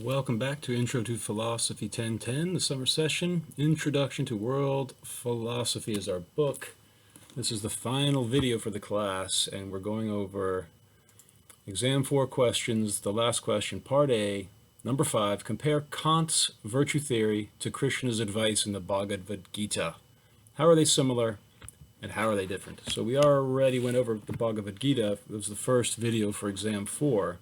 Welcome back to Intro to Philosophy 1010, the summer session. Introduction to World Philosophy is our book. This is the final video for the class, and we're going over exam 4 questions. The last question, part A, number 5, compare Kant's virtue theory to Krishna's advice in the Bhagavad-gita. How are they similar and how are they different? So we already went over the Bhagavad-gita. It was the first video for exam 4.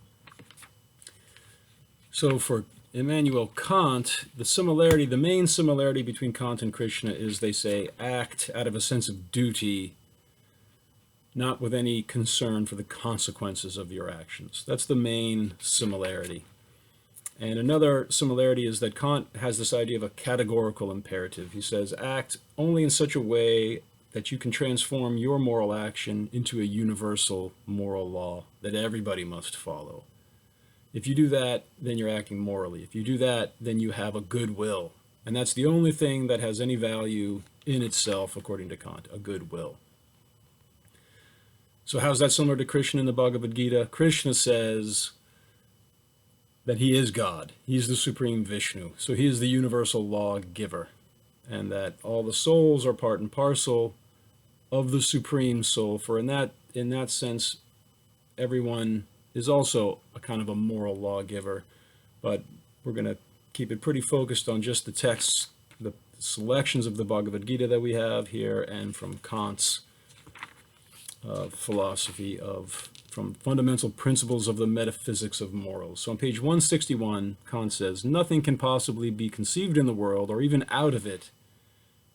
So for Immanuel Kant, the main similarity between Kant and Krishna is they say act out of a sense of duty, not with any concern for the consequences of your actions. That's the main similarity. And another similarity is that Kant has this idea of a categorical imperative. He says act only in such a way that you can transform your moral action into a universal moral law that everybody must follow. If you do that, then you're acting morally. If you do that, then you have a good will. And that's the only thing that has any value in itself, according to Kant, a good will. So how's that similar to Krishna in the Bhagavad-gita? Krishna says that he is God. He's the supreme Vishnu. So he is the universal lawgiver. And that all the souls are part and parcel of the supreme soul. For in that sense, everyone is also a kind of a moral lawgiver, but we're going to keep it pretty focused on just the texts, the selections of the Bhagavad-gita that we have here, and from Kant's philosophy from Fundamental Principles of the Metaphysics of Morals. So on page 161, Kant says, nothing can possibly be conceived in the world, or even out of it,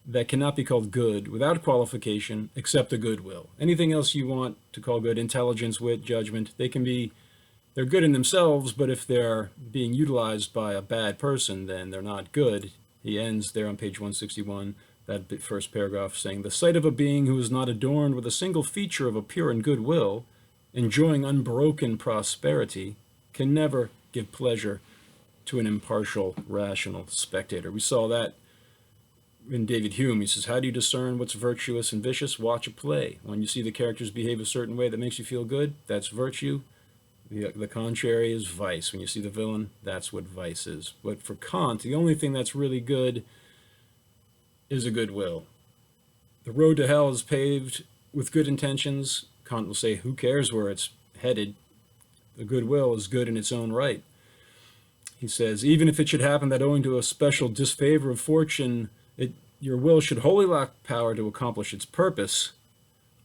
that cannot be called good without qualification except a good will. Anything else you want to call good, intelligence, wit, judgment, they're good in themselves, but if they're being utilized by a bad person, then they're not good. He ends there on page 161, that first paragraph, saying, the sight of a being who is not adorned with a single feature of a pure and good will, enjoying unbroken prosperity, can never give pleasure to an impartial, rational spectator. We saw that in David Hume. He says, how do you discern what's virtuous and vicious? Watch a play. When you see the characters behave a certain way that makes you feel good, that's virtue. The contrary is vice. When you see the villain, that's what vice is. But for Kant, the only thing that's really good is a good will. The road to hell is paved with good intentions. Kant will say, who cares where it's headed? The good will is good in its own right. He says, even if it should happen that owing to a special disfavor of fortune, your will should wholly lack power to accomplish its purpose,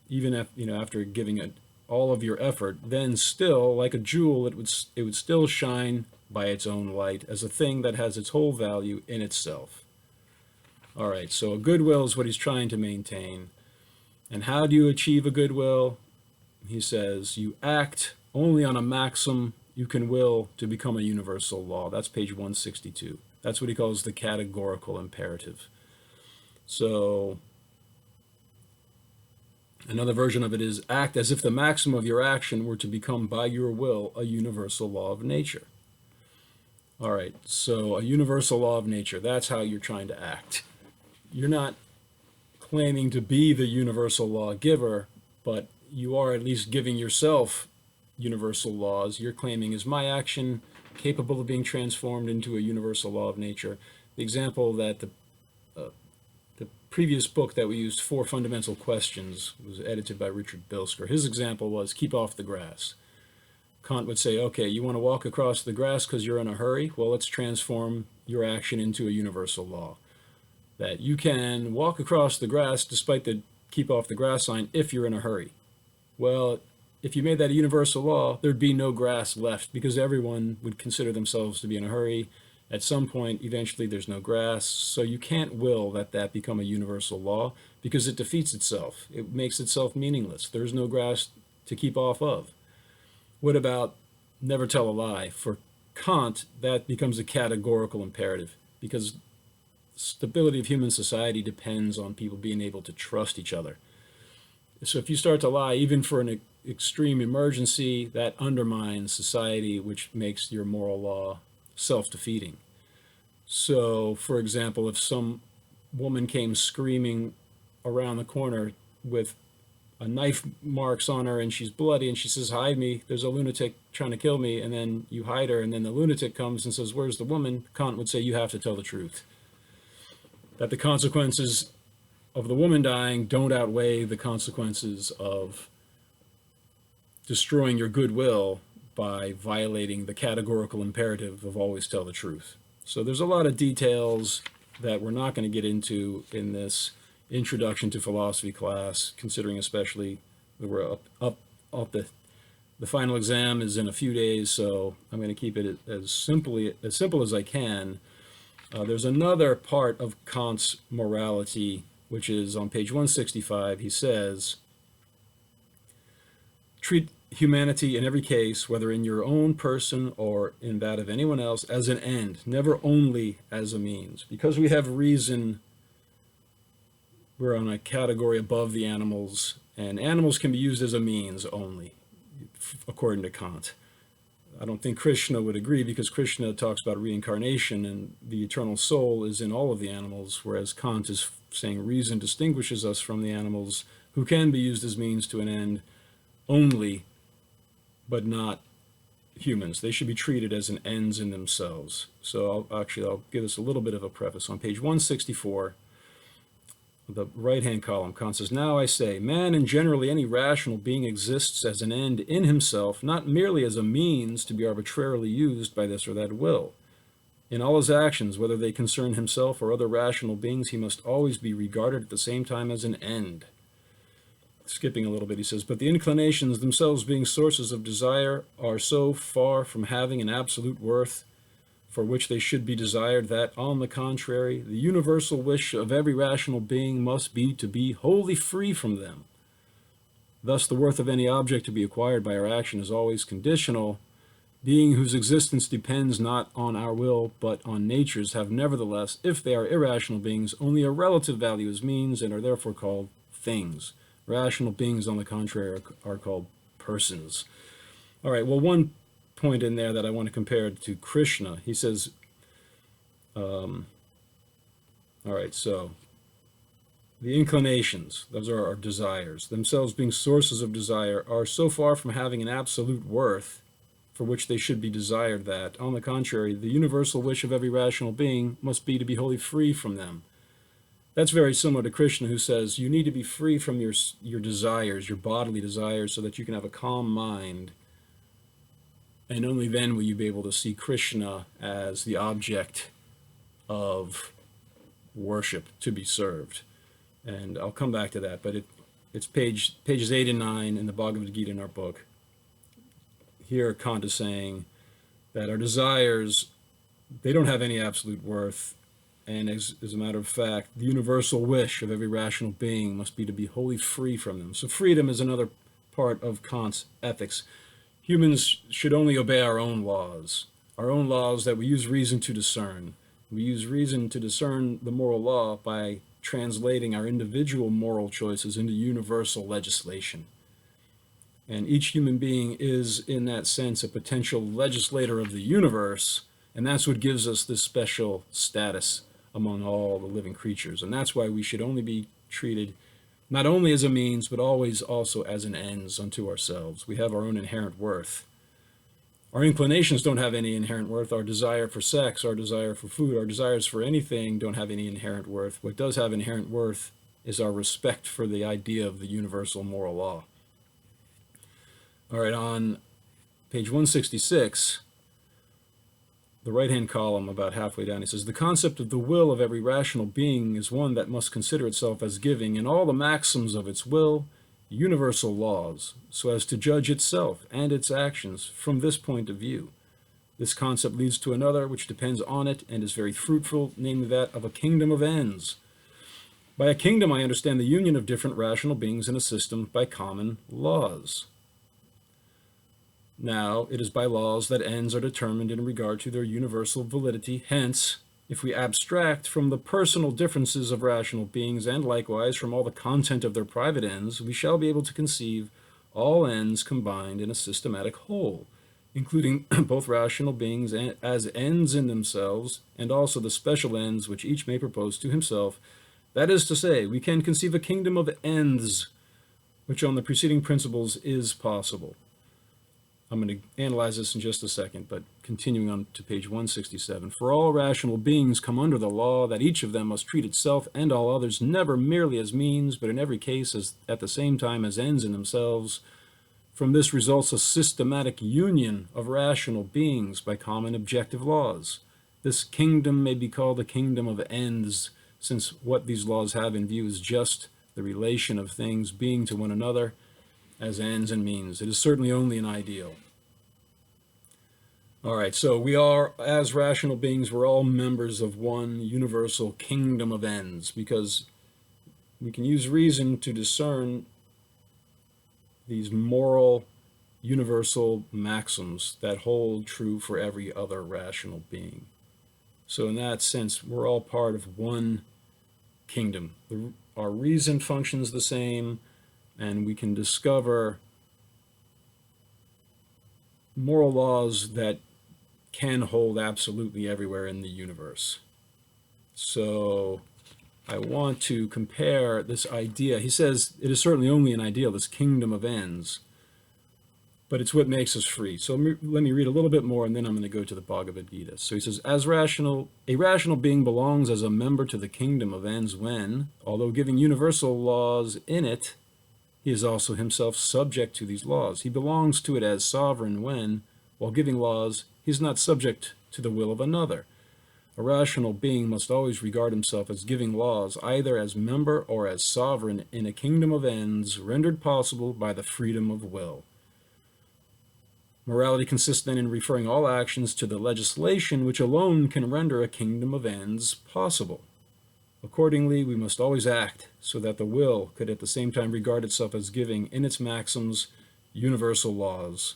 even after giving it all of your effort, then still, like a jewel, it would still shine by its own light as a thing that has its whole value in itself. All right, so a good will is what he's trying to maintain. And how do you achieve a good will? He says, you act only on a maxim you can will to become a universal law. That's page 162. That's what he calls the categorical imperative. So another version of it is act as if the maxim of your action were to become by your will a universal law of nature. All right, so a universal law of nature, that's how you're trying to act. You're not claiming to be the universal lawgiver, but you are at least giving yourself universal laws. You're claiming, is my action capable of being transformed into a universal law of nature? The example that the previous book that we used, Four Fundamental Questions, was edited by Richard Bilsker. His example was keep off the grass. Kant would say, okay, you want to walk across the grass because you're in a hurry? Well, let's transform your action into a universal law. That you can walk across the grass despite the keep off the grass sign if you're in a hurry. Well, if you made that a universal law, there'd be no grass left because everyone would consider themselves to be in a hurry. At some point, eventually, there's no grass, so you can't will that become a universal law because it defeats itself. It makes itself meaningless. There's no grass to keep off of. What about never tell a lie? For Kant, that becomes a categorical imperative because stability of human society depends on people being able to trust each other. So if you start to lie, even for an extreme emergency, that undermines society, which makes your moral law self-defeating. So, for example, if some woman came screaming around the corner with a knife marks on her and she's bloody and she says, hide me, there's a lunatic trying to kill me, and then you hide her, and then the lunatic comes and says, where's the woman? Kant would say, you have to tell the truth. That the consequences of the woman dying don't outweigh the consequences of destroying your goodwill by violating the categorical imperative of always tell the truth. So there's a lot of details that we're not going to get into in this introduction to philosophy class, considering especially that we're up the final exam is in a few days, so I'm going to keep it as simple as I can. There's another part of Kant's morality, which is on page 165. He says, treat humanity in every case, whether in your own person or in that of anyone else, as an end, never only as a means. Because we have reason, we're on a category above the animals, and animals can be used as a means only, according to Kant. I don't think Krishna would agree, because Krishna talks about reincarnation and the eternal soul is in all of the animals, whereas Kant is saying reason distinguishes us from the animals, who can be used as means to an end only, but not humans. They should be treated as an ends in themselves. So I'll give us a little bit of a preface. On page 164, the right-hand column, Kant says, now I say, man and generally any rational being exists as an end in himself, not merely as a means to be arbitrarily used by this or that will. In all his actions, whether they concern himself or other rational beings, he must always be regarded at the same time as an end. Skipping a little bit, he says, but the inclinations themselves being sources of desire are so far from having an absolute worth for which they should be desired that, on the contrary, the universal wish of every rational being must be to be wholly free from them. Thus the worth of any object to be acquired by our action is always conditional. Being whose existence depends not on our will but on nature's have nevertheless, if they are irrational beings, only a relative value as means and are therefore called things. Rational beings, on the contrary, are called persons. All right, well, one point in there that I want to compare to Krishna. He says, all right, so the inclinations, those are our desires, themselves being sources of desire, are so far from having an absolute worth for which they should be desired that, on the contrary, the universal wish of every rational being must be to be wholly free from them. That's very similar to Krishna, who says you need to be free from your desires, your bodily desires, so that you can have a calm mind. And only then will you be able to see Krishna as the object of worship to be served. And I'll come back to that, but it's pages 8 and 9 in the Bhagavad-gita in our book. Here Kant is saying that our desires, they don't have any absolute worth. And as a matter of fact, the universal wish of every rational being must be to be wholly free from them. So freedom is another part of Kant's ethics. Humans should only obey our own laws that we use reason to discern. We use reason to discern the moral law by translating our individual moral choices into universal legislation. And each human being is, in that sense, a potential legislator of the universe, and that's what gives us this special status among all the living creatures. And that's why we should only be treated not only as a means, but always also as an ends unto ourselves. We have our own inherent worth. Our inclinations don't have any inherent worth. Our desire for sex, our desire for food, our desires for anything don't have any inherent worth. What does have inherent worth is our respect for the idea of the universal moral law. All right, on page 166, the right-hand column, about halfway down, he says, the concept of the will of every rational being is one that must consider itself as giving, in all the maxims of its will, universal laws, so as to judge itself and its actions from this point of view. This concept leads to another which depends on it and is very fruitful, namely that of a kingdom of ends. By a kingdom I understand the union of different rational beings in a system by common laws. Now, it is by laws that ends are determined in regard to their universal validity. Hence, if we abstract from the personal differences of rational beings and likewise from all the content of their private ends, we shall be able to conceive all ends combined in a systematic whole, including both rational beings as ends in themselves and also the special ends which each may propose to himself. That is to say, we can conceive a kingdom of ends which on the preceding principles is possible. I'm going to analyze this in just a second, but continuing on to page 167. For all rational beings come under the law that each of them must treat itself and all others never merely as means, but in every case as at the same time as ends in themselves. From this results a systematic union of rational beings by common objective laws. This kingdom may be called a kingdom of ends, since what these laws have in view is just the relation of things being to one another as ends and means. It is certainly only an ideal. All right, so we are, as rational beings, we're all members of one universal kingdom of ends, because we can use reason to discern these moral universal maxims that hold true for every other rational being. So in that sense, we're all part of one kingdom. Our reason functions the same, and we can discover moral laws that can hold absolutely everywhere in the universe. So I want to compare this idea. He says it is certainly only an ideal, this kingdom of ends, but it's what makes us free. So let me read a little bit more, and then I'm going to go to the Bhagavad-gita. So he says, a rational being belongs as a member to the kingdom of ends when, although giving universal laws in it, he is also himself subject to these laws. He belongs to it as sovereign when, while giving laws, he is not subject to the will of another. A rational being must always regard himself as giving laws, either as member or as sovereign in a kingdom of ends rendered possible by the freedom of will. Morality consists then in referring all actions to the legislation which alone can render a kingdom of ends possible. Accordingly, we must always act so that the will could at the same time regard itself as giving in its maxims universal laws.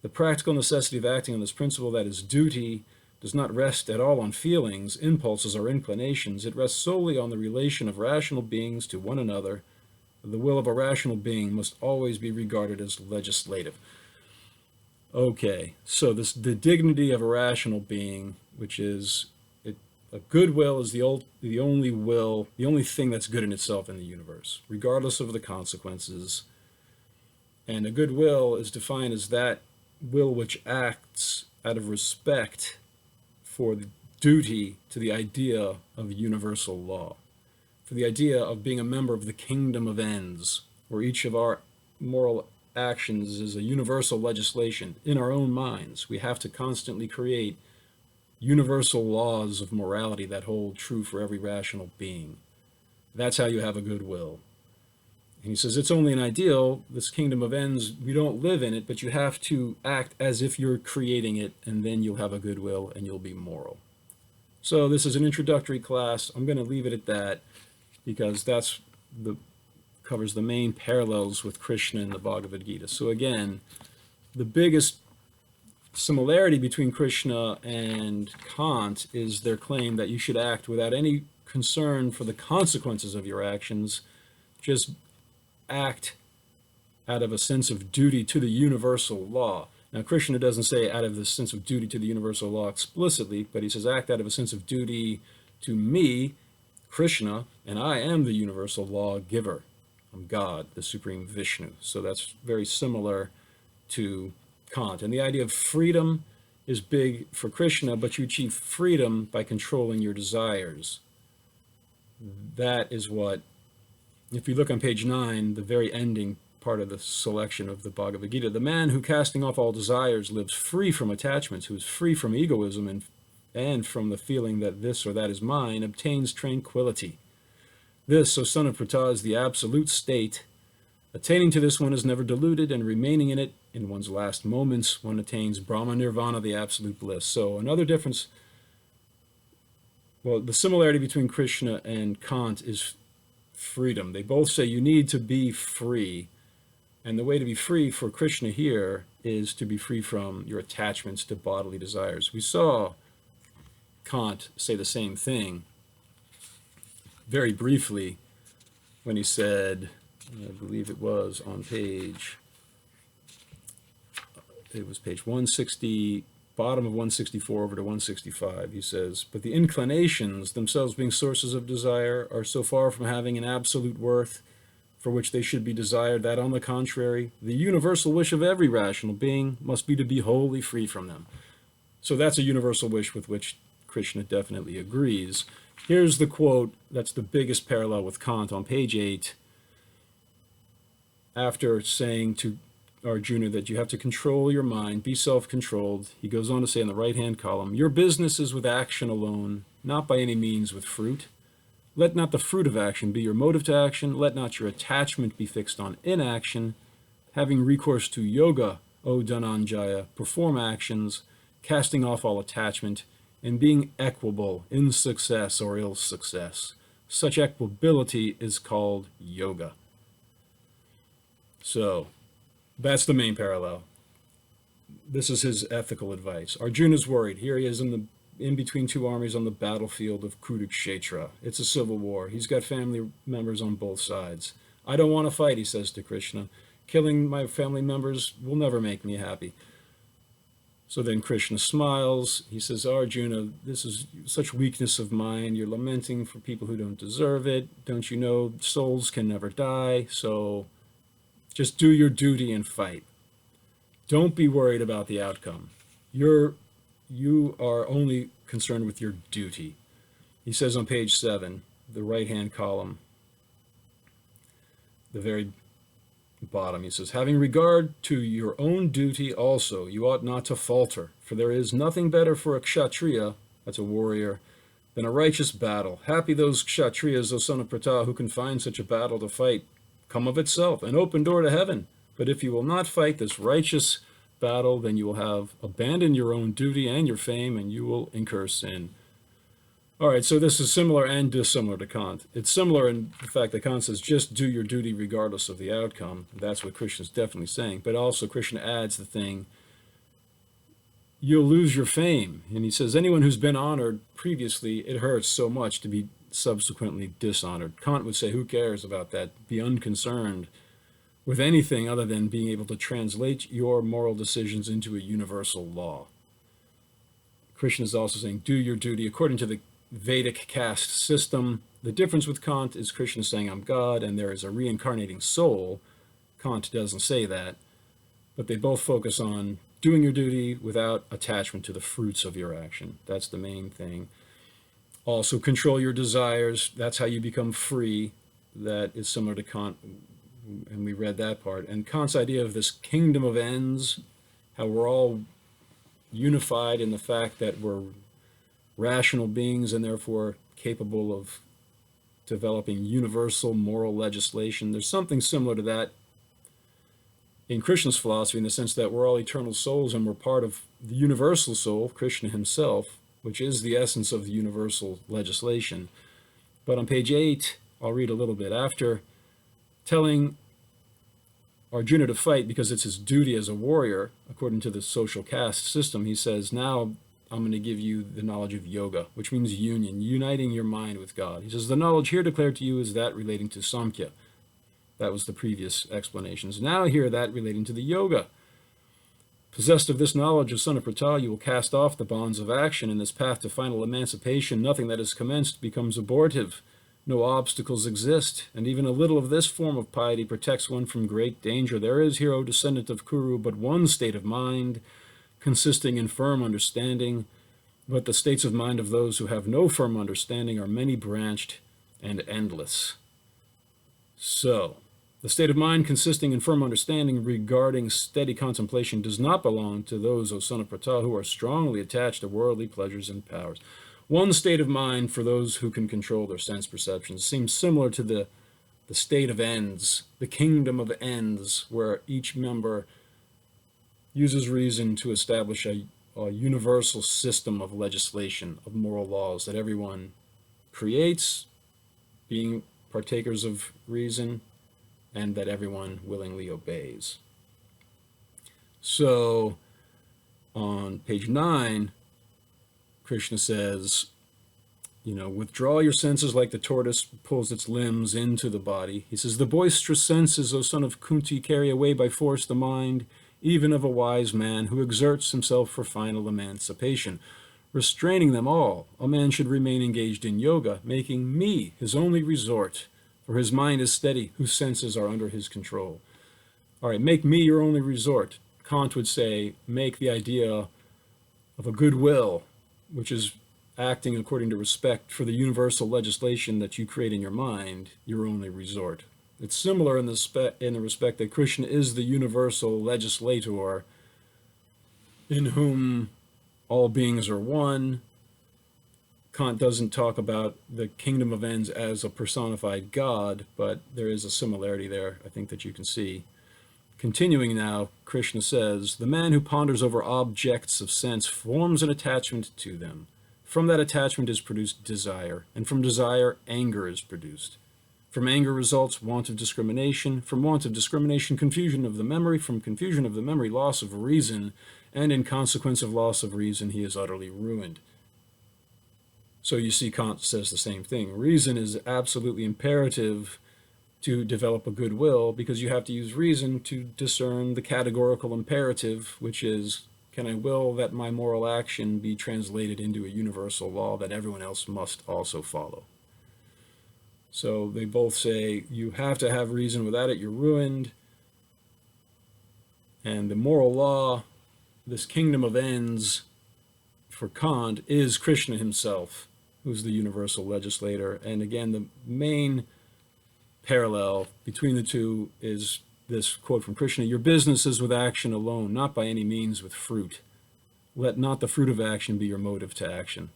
The practical necessity of acting on this principle, that is duty, does not rest at all on feelings, impulses, or inclinations. It rests solely on the relation of rational beings to one another. The will of a rational being must always be regarded as legislative. Okay, so the dignity of a rational being, which is a good will, is the only will, the only thing that's good in itself in the universe, regardless of the consequences. And a good will is defined as that will which acts out of respect for the duty to the idea of universal law, for the idea of being a member of the kingdom of ends, where each of our moral actions is a universal legislation in our own minds. We have to constantly create universal laws of morality that hold true for every rational being. That's how you have a good will. And he says it's only an ideal, this kingdom of ends, we don't live in it, but you have to act as if you're creating it, and then you'll have a good will and you'll be moral. So this is an introductory class. I'm going to leave it at that, because that's covers the main parallels with Krishna in the Bhagavad-gita. So again, the biggest similarity between Krishna and Kant is their claim that you should act without any concern for the consequences of your actions. Just act out of a sense of duty to the universal law. Now, Krishna doesn't say out of the sense of duty to the universal law explicitly, but he says act out of a sense of duty to me, Krishna, and I am the universal law giver. I'm God, the Supreme Vishnu. So that's very similar to Kant. And the idea of freedom is big for Krishna, but you achieve freedom by controlling your desires. That is what, if you look on page 9, the very ending part of the selection of the Bhagavad-gita, the man who, casting off all desires, lives free from attachments, who is free from egoism and from the feeling that this or that is mine, obtains tranquility. This, O son of Pritha, is the absolute state. Attaining to this, one is never deluded, and remaining in it, in one's last moments, one attains Brahma Nirvana, the absolute bliss. So another difference, well, the similarity between Krishna and Kant is freedom. They both say you need to be free, and the way to be free for Krishna here is to be free from your attachments to bodily desires. We saw Kant say the same thing very briefly when he said, I believe it was on page 160, bottom of 164 over to 165, he says, but the inclinations, themselves being sources of desire, are so far from having an absolute worth for which they should be desired, that on the contrary, the universal wish of every rational being must be to be wholly free from them. So that's a universal wish with which Krishna definitely agrees. Here's the quote that's the biggest parallel with Kant on page 8. After saying to Arjuna that you have to control your mind, be self-controlled, he goes on to say in the right-hand column, your business is with action alone, not by any means with fruit. Let not the fruit of action be your motive to action. Let not your attachment be fixed on inaction. Having recourse to yoga, O Dhananjaya, perform actions, casting off all attachment, and being equable in success or ill success. Such equability is called yoga. So, that's the main parallel. This is his ethical advice. Arjuna's worried. Here he is in between two armies on the battlefield of Kurukshetra. It's a civil war. He's got family members on both sides. I don't want to fight, he says to Krishna. Killing my family members will never make me happy. So then Krishna smiles. He says, Arjuna, this is such weakness of mind. You're lamenting for people who don't deserve it. Don't you know souls can never die? So just do your duty and fight. Don't be worried about the outcome. You are only concerned with your duty. He says on page 7, the right-hand column, the very bottom, he says, having regard to your own duty also, you ought not to falter, for there is nothing better for a kshatriya, that's a warrior, than a righteous battle. Happy those kshatriyas, O son of Pratha, who can find such a battle to fight. Come of itself, an open door to heaven. But if you will not fight this righteous battle, then you will have abandoned your own duty and your fame, and you will incur sin. All right, so this is similar and dissimilar to Kant. It's similar in the fact that Kant says, just do your duty regardless of the outcome. That's what Krishna's definitely saying. But also Krishna adds the thing, you'll lose your fame. And he says, anyone who's been honored previously, it hurts so much to be subsequently dishonored. Kant would say, who cares about that? Be unconcerned with anything other than being able to translate your moral decisions into a universal law. Krishna is also saying, do your duty according to the Vedic caste system. The difference with Kant is Krishna saying, I'm God, and there is a reincarnating soul. Kant doesn't say that, but they both focus on doing your duty without attachment to the fruits of your action. That's the main thing. Also, control your desires. That's how you become free. That is similar to Kant, and we read that part. And Kant's idea of this kingdom of ends, how we're all unified in the fact that we're rational beings and therefore capable of developing universal moral legislation. There's something similar to that in Krishna's philosophy, in the sense that we're all eternal souls and we're part of the universal soul, Krishna himself, which is the essence of the universal legislation. But on page 8, I'll read a little bit. After telling Arjuna to fight because it's his duty as a warrior, according to the social caste system, he says, now I'm going to give you the knowledge of yoga, which means union, uniting your mind with God. He says, the knowledge here declared to you is that relating to Samkhya. That was the previous explanations. Now hear that relating to the yoga. Possessed of this knowledge, O son of Pratha, you will cast off the bonds of action in this path to final emancipation. Nothing that is commenced becomes abortive. No obstacles exist, and even a little of this form of piety protects one from great danger. There is here, O descendant of Kuru, but one state of mind, consisting in firm understanding, but the states of mind of those who have no firm understanding are many-branched and endless. So, the state of mind consisting in firm understanding regarding steady contemplation does not belong to those, O son of Pratha, who are strongly attached to worldly pleasures and powers. One state of mind for those who can control their sense perceptions seems similar to the state of ends, the kingdom of ends, where each member uses reason to establish a universal system of legislation, of moral laws that everyone creates, being partakers of reason, and that everyone willingly obeys. So, on page 9, Krishna says, withdraw your senses like the tortoise pulls its limbs into the body. He says, the boisterous senses, O son of Kunti, carry away by force the mind, even of a wise man who exerts himself for final emancipation. Restraining them all, a man should remain engaged in yoga, making me his only resort, For his mind is steady, whose senses are under his control. All right, make me your only resort. Kant would say, make the idea of a goodwill, which is acting according to respect for the universal legislation that you create in your mind, your only resort. It's similar in the respect that Krishna is the universal legislator in whom all beings are one. Kant doesn't talk about the kingdom of ends as a personified God, but there is a similarity there, I think, that you can see. Continuing now, Krishna says, the man who ponders over objects of sense forms an attachment to them. From that attachment is produced desire, and from desire, anger is produced. From anger results want of discrimination, from want of discrimination, confusion of the memory, from confusion of the memory, loss of reason, and in consequence of loss of reason, he is utterly ruined. So you see, Kant says the same thing. Reason is absolutely imperative to develop a good will, because you have to use reason to discern the categorical imperative, which is, can I will that my moral action be translated into a universal law that everyone else must also follow? So they both say you have to have reason, without it you're ruined. And the moral law, this kingdom of ends, for Kant, is Krishna himself, who's the universal legislator. And again, the main parallel between the two is this quote from Krishna, your business is with action alone, not by any means with fruit. Let not the fruit of action be your motive to action.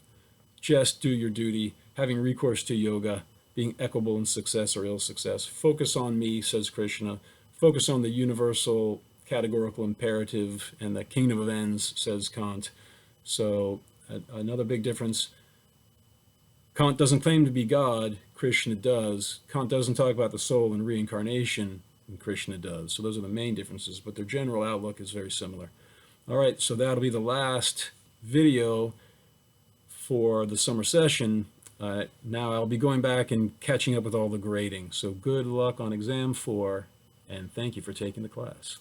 Just do your duty, having recourse to yoga, being equable in success or ill success. Focus on me, says Krishna. Focus on the universal categorical imperative and the kingdom of ends, says Kant. So another big difference. Kant doesn't claim to be God, Krishna does. Kant doesn't talk about the soul and reincarnation, and Krishna does. So those are the main differences, but their general outlook is very similar. All right, so that'll be the last video for the summer session. Now I'll be going back and catching up with all the grading. So good luck on exam 4, and thank you for taking the class.